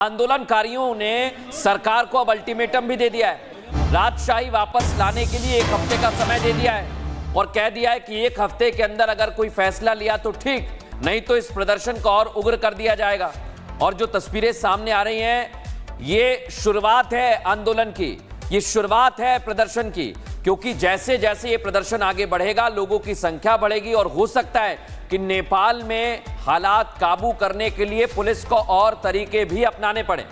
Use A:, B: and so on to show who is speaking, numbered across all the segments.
A: आंदोलनकारियों ने सरकार को अब अल्टीमेटम भी दे दिया है। राजशाही वापस लाने के लिए 1 हफ्ते का समय दे दिया है और कह दिया है कि 1 हफ्ते के अंदर अगर कोई फैसला लिया तो ठीक, नहीं तो इस प्रदर्शन को और उग्र कर दिया जाएगा। और जो तस्वीरें सामने आ रही हैं, ये शुरुआत है आंदोलन की, ये शुरुआत है प्रदर्शन की, क्योंकि जैसे जैसे ये प्रदर्शन आगे बढ़ेगा लोगों की संख्या बढ़ेगी और हो सकता है कि नेपाल में हालात काबू करने के लिए पुलिस को और तरीके भी अपनाने पड़े।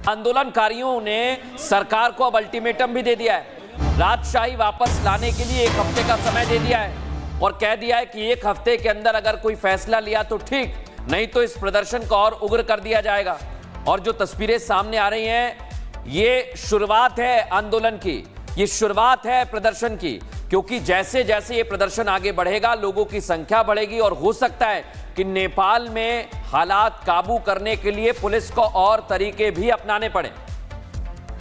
A: आंदोलनकारियों ने सरकार को अब अल्टीमेटम भी दे दिया है। राजशाही वापस लाने के लिए 1 हफ्ते का समय दे दिया है और कह दिया है कि 1 हफ्ते के अंदर अगर कोई फैसला लिया तो ठीक, नहीं तो इस प्रदर्शन को और उग्र कर दिया जाएगा। और जो तस्वीरें सामने आ रही हैं, ये शुरुआत है आंदोलन की, ये शुरुआत है प्रदर्शन की, क्योंकि जैसे जैसे ये प्रदर्शन आगे बढ़ेगा लोगों की संख्या बढ़ेगी और हो सकता है कि नेपाल में हालात काबू करने के लिए पुलिस को और तरीके भी अपनाने पड़े।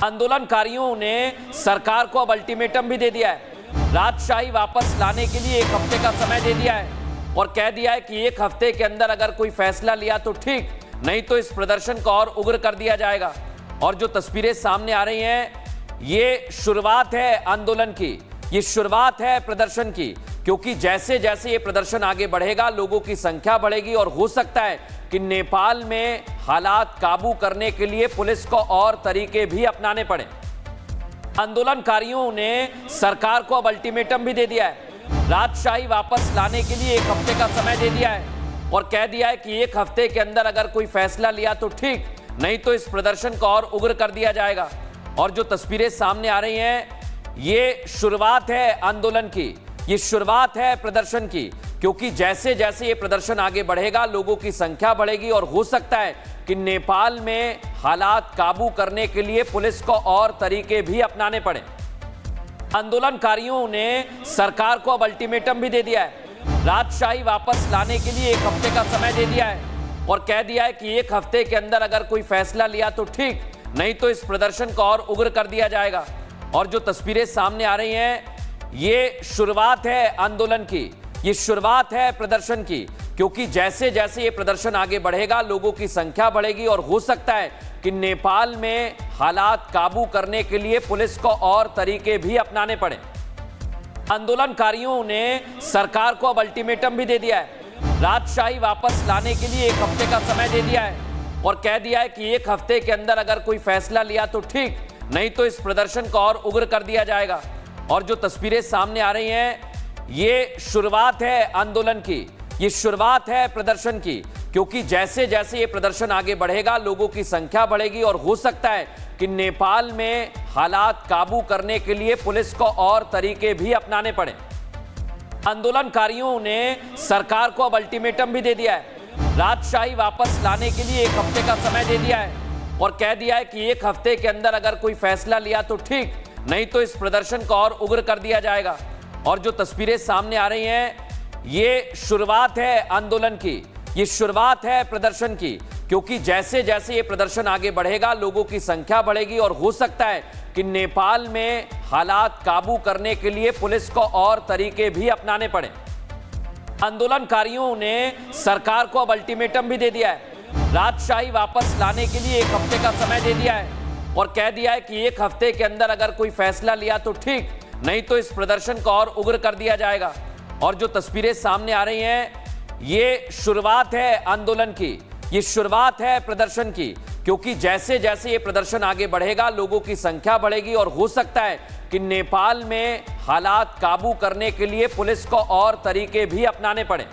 A: आंदोलनकारियों ने सरकार को अब अल्टीमेटम भी दे दिया है। राजशाही वापस लाने के लिए 1 हफ्ते का समय दे दिया है और कह दिया है कि 1 हफ्ते के अंदर अगर कोई फैसला लिया तो ठीक, नहीं तो इस प्रदर्शन को और उग्र कर दिया जाएगा। और जो तस्वीरें सामने आ रही हैं, ये शुरुआत है आंदोलन की, ये शुरुआत है प्रदर्शन की, क्योंकि जैसे जैसे ये प्रदर्शन आगे बढ़ेगा लोगों की संख्या बढ़ेगी और हो सकता है कि नेपाल में हालात काबू करने के लिए पुलिस को और तरीके भी अपनाने पड़े। आंदोलनकारियों ने सरकार को अब अल्टीमेटम भी दे दिया है। राजशाही वापस लाने के लिए 1 हफ्ते का समय दे दिया है और कह दिया है कि 1 हफ्ते के अंदर अगर कोई फैसला लिया तो ठीक, नहीं तो इस प्रदर्शन को और उग्र कर दिया जाएगा। और जो तस्वीरें सामने आ रही हैं, ये शुरुआत है आंदोलन की, ये शुरुआत है प्रदर्शन की, क्योंकि जैसे जैसे ये प्रदर्शन आगे बढ़ेगा लोगों की संख्या बढ़ेगी और हो सकता है कि नेपाल में हालात काबू करने के लिए पुलिस को और तरीके भी अपनाने पड़े। आंदोलनकारियों ने सरकार को अब अल्टीमेटम भी दे दिया है। राजशाही वापस लाने के लिए 1 हफ्ते का समय दे दिया है और कह दिया है कि 1 हफ्ते के अंदर अगर कोई फैसला लिया तो ठीक, नहीं तो इस प्रदर्शन को और उग्र कर दिया जाएगा। और जो तस्वीरें सामने आ रही हैं, ये शुरुआत है आंदोलन की, ये शुरुआत है प्रदर्शन की, क्योंकि जैसे जैसे ये प्रदर्शन आगे बढ़ेगा लोगों की संख्या बढ़ेगी और हो सकता है कि नेपाल में हालात काबू करने के लिए पुलिस को और तरीके भी अपनाने पड़े। आंदोलनकारियों ने सरकार को अब अल्टीमेटम भी दे दिया है। राजशाही वापस लाने के लिए 1 हफ्ते का समय दे दिया है और कह दिया है कि 1 हफ्ते के अंदर अगर कोई फैसला लिया तो ठीक, नहीं तो इस प्रदर्शन को और उग्र कर दिया जाएगा। और जो तस्वीरें सामने आ रही हैं, ये शुरुआत है आंदोलन की, ये शुरुआत है प्रदर्शन की, क्योंकि जैसे जैसे ये प्रदर्शन आगे बढ़ेगा लोगों की संख्या बढ़ेगी और हो सकता है कि नेपाल में हालात काबू करने के लिए पुलिस को और तरीके भी अपनाने पड़े। आंदोलनकारियों ने सरकार को अब अल्टीमेटम भी दे दिया है। राजशाही वापस लाने के लिए 1 हफ्ते का समय दे दिया है और कह दिया है कि 1 हफ्ते के अंदर अगर कोई फैसला लिया तो ठीक, नहीं तो इस प्रदर्शन को और उग्र कर दिया जाएगा। और जो तस्वीरें सामने आ रही हैं, ये शुरुआत है आंदोलन की, ये शुरुआत है प्रदर्शन की, क्योंकि जैसे जैसे ये प्रदर्शन आगे बढ़ेगा लोगों की संख्या बढ़ेगी और हो सकता है कि नेपाल में हालात काबू करने के लिए पुलिस को और तरीके भी अपनाने पड़े। आंदोलनकारियों ने सरकार को अब अल्टीमेटम भी दे दिया है। राजशाही वापस लाने के लिए 1 हफ्ते का समय दे दिया है और कह दिया है कि 1 हफ्ते के अंदर अगर कोई फैसला लिया तो ठीक, नहीं तो इस प्रदर्शन को और उग्र कर दिया जाएगा। और जो तस्वीरें सामने आ रही हैं, ये शुरुआत है आंदोलन की, ये शुरुआत है प्रदर्शन की, क्योंकि जैसे जैसे ये प्रदर्शन आगे बढ़ेगा लोगों की संख्या बढ़ेगी और हो सकता है कि नेपाल में हालात काबू करने के लिए पुलिस को और तरीके भी अपनाने पड़े।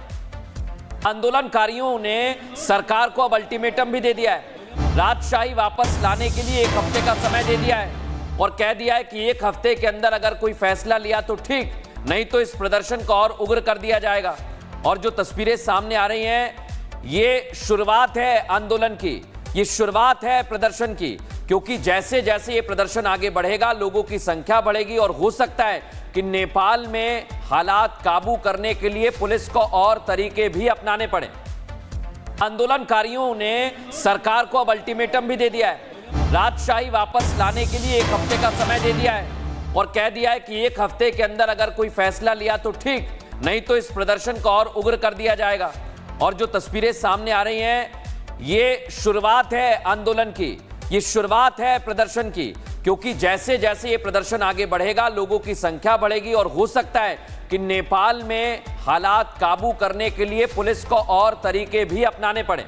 A: आंदोलनकारियों ने सरकार को अब अल्टीमेटम भी दे दिया है। राजशाही वापस लाने के लिए 1 हफ्ते का समय दे दिया है और कह दिया है कि 1 हफ्ते के अंदर अगर कोई फैसला लिया तो ठीक, नहीं तो इस प्रदर्शन को और उग्र कर दिया जाएगा। और जो तस्वीरें सामने आ रही हैं, ये शुरुआत है आंदोलन की, ये शुरुआत है प्रदर्शन की, क्योंकि जैसे जैसे ये प्रदर्शन आगे बढ़ेगा लोगों की संख्या बढ़ेगी और हो सकता है कि नेपाल में हालात काबू करने के लिए पुलिस को और तरीके भी अपनाने पड़े। आंदोलनकारियों ने सरकार को अब अल्टीमेटम भी दे दिया है। राजशाही वापस लाने के लिए 1 हफ्ते का समय दे दिया है और कह दिया है कि 1 हफ्ते के अंदर अगर कोई फैसला लिया तो ठीक, नहीं तो इस प्रदर्शन को और उग्र कर दिया जाएगा। और जो तस्वीरें सामने आ रही हैं, ये शुरुआत है आंदोलन की, ये शुरुआत है प्रदर्शन की, क्योंकि जैसे जैसे ये प्रदर्शन आगे बढ़ेगा लोगों की संख्या बढ़ेगी और हो सकता है कि नेपाल में हालात काबू करने के लिए पुलिस को और तरीके भी अपनाने पड़े।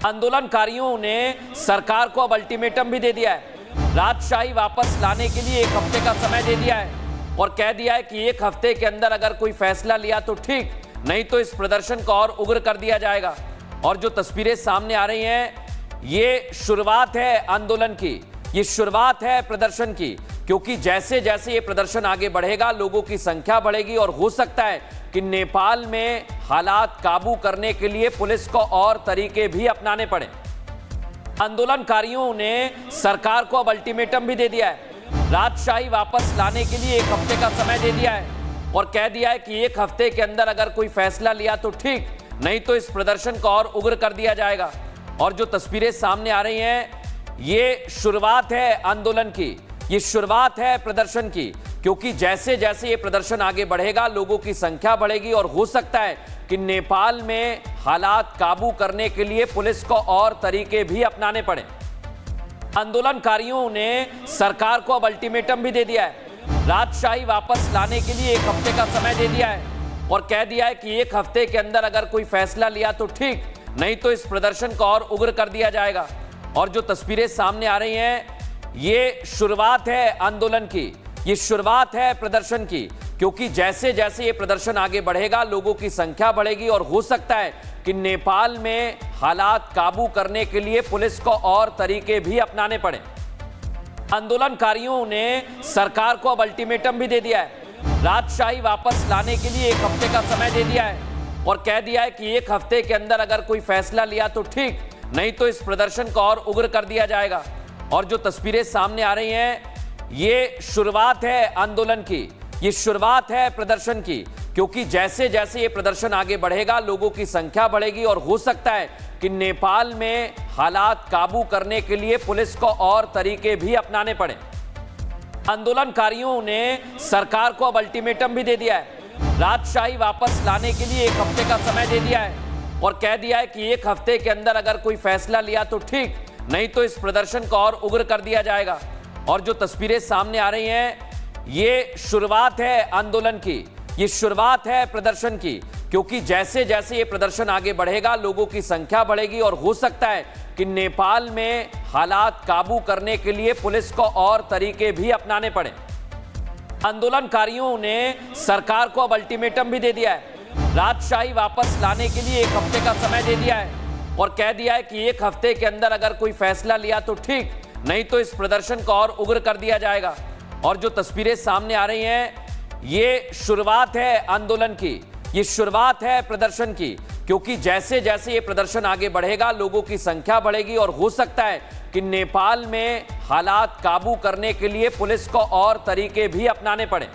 A: आंदोलनकारियों ने सरकार को अब अल्टीमेटम भी दे दिया है। राजशाही वापस लाने के लिए 1 हफ्ते का समय दे दिया है और कह दिया है कि 1 हफ्ते के अंदर अगर कोई फैसला लिया तो ठीक, नहीं तो इस प्रदर्शन को और उग्र कर दिया जाएगा। और जो तस्वीरें सामने आ रही हैं, ये शुरुआत है आंदोलन की, ये शुरुआत है प्रदर्शन की, क्योंकि जैसे जैसे ये प्रदर्शन आगे बढ़ेगा लोगों की संख्या बढ़ेगी और हो सकता है कि नेपाल में हालात काबू करने के लिए पुलिस को और तरीके भी अपनाने पड़े। आंदोलनकारियों ने सरकार को अब अल्टीमेटम भी दे दिया है। राजशाही वापस लाने के लिए 1 हफ्ते का समय दे दिया है और कह दिया है कि 1 हफ्ते के अंदर अगर कोई फैसला लिया तो ठीक, नहीं तो इस प्रदर्शन को और उग्र कर दिया जाएगा। और जो तस्वीरें सामने आ रही हैं, ये शुरुआत है आंदोलन की, ये शुरुआत है प्रदर्शन की, क्योंकि जैसे जैसे ये प्रदर्शन आगे बढ़ेगा लोगों की संख्या बढ़ेगी और हो सकता है कि नेपाल में हालात काबू करने के लिए पुलिस को और तरीके भी अपनाने पड़े। आंदोलनकारियों ने सरकार को अब अल्टीमेटम भी दे दिया है। राजशाही वापस लाने के लिए 1 हफ्ते का समय दे दिया है और कह दिया है कि 1 हफ्ते के अंदर अगर कोई फैसला लिया तो ठीक, नहीं तो इस प्रदर्शन को और उग्र कर दिया जाएगा। और जो तस्वीरें सामने आ रही हैं, ये शुरुआत है आंदोलन की, ये शुरुआत है प्रदर्शन की, क्योंकि जैसे जैसे ये प्रदर्शन आगे बढ़ेगा लोगों की संख्या बढ़ेगी और हो सकता है कि नेपाल में हालात काबू करने के लिए पुलिस को और तरीके भी अपनाने पड़े। आंदोलनकारियों ने सरकार को अब अल्टीमेटम भी दे दिया है। राजशाही वापस लाने के लिए 1 हफ्ते का समय दे दिया है और कह दिया है कि 1 हफ्ते के अंदर अगर कोई फैसला लिया तो ठीक, नहीं तो इस प्रदर्शन को और उग्र कर दिया जाएगा। और जो तस्वीरें सामने आ रही हैं, ये शुरुआत है आंदोलन की, ये शुरुआत है प्रदर्शन की, क्योंकि जैसे जैसे ये प्रदर्शन आगे बढ़ेगा लोगों की संख्या बढ़ेगी और हो सकता है कि नेपाल में हालात काबू करने के लिए पुलिस को और तरीके भी अपनाने पड़े। आंदोलनकारियों ने सरकार को अब अल्टीमेटम भी दे दिया है। राजशाही वापस लाने के लिए 1 हफ्ते का समय दे दिया है और कह दिया है कि 1 हफ्ते के अंदर अगर कोई फैसला लिया तो ठीक, नहीं तो इस प्रदर्शन को और उग्र कर दिया जाएगा। और जो तस्वीरें सामने आ रही हैं, ये शुरुआत है आंदोलन की, ये शुरुआत है प्रदर्शन की, क्योंकि जैसे जैसे ये प्रदर्शन आगे बढ़ेगा लोगों की संख्या बढ़ेगी और हो सकता है कि नेपाल में हालात काबू करने के लिए पुलिस को और तरीके भी अपनाने पड़े। आंदोलनकारियों ने सरकार को अब अल्टीमेटम भी दे दिया है। राजशाही वापस लाने के लिए 1 हफ्ते का समय दे दिया है और कह दिया है कि 1 हफ्ते के अंदर अगर कोई फैसला लिया तो ठीक, नहीं तो इस प्रदर्शन को और उग्र कर दिया जाएगा। और जो तस्वीरें सामने आ रही हैं, ये शुरुआत है आंदोलन की, ये शुरुआत है प्रदर्शन की, क्योंकि जैसे जैसे ये प्रदर्शन आगे बढ़ेगा लोगों की संख्या बढ़ेगी और हो सकता है कि नेपाल में हालात काबू करने के लिए पुलिस को और तरीके भी अपनाने पड़े।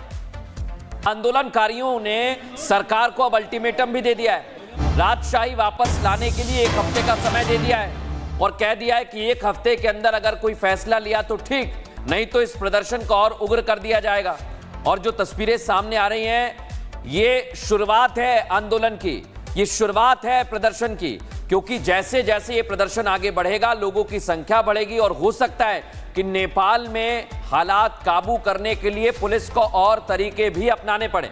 A: आंदोलनकारियों ने सरकार को अब अल्टीमेटम भी दे दिया है। राजशाही वापस लाने के लिए 1 हफ्ते का समय दे दिया है और कह दिया है कि 1 हफ्ते के अंदर अगर कोई फैसला लिया तो ठीक, नहीं तो इस प्रदर्शन को और उग्र कर दिया जाएगा। और जो तस्वीरें सामने आ रही हैं, ये शुरुआत है आंदोलन की, ये शुरुआत है प्रदर्शन की, क्योंकि जैसे जैसे ये प्रदर्शन आगे बढ़ेगा लोगों की संख्या बढ़ेगी और हो सकता है कि नेपाल में हालात काबू करने के लिए पुलिस को और तरीके भी अपनाने पड़े।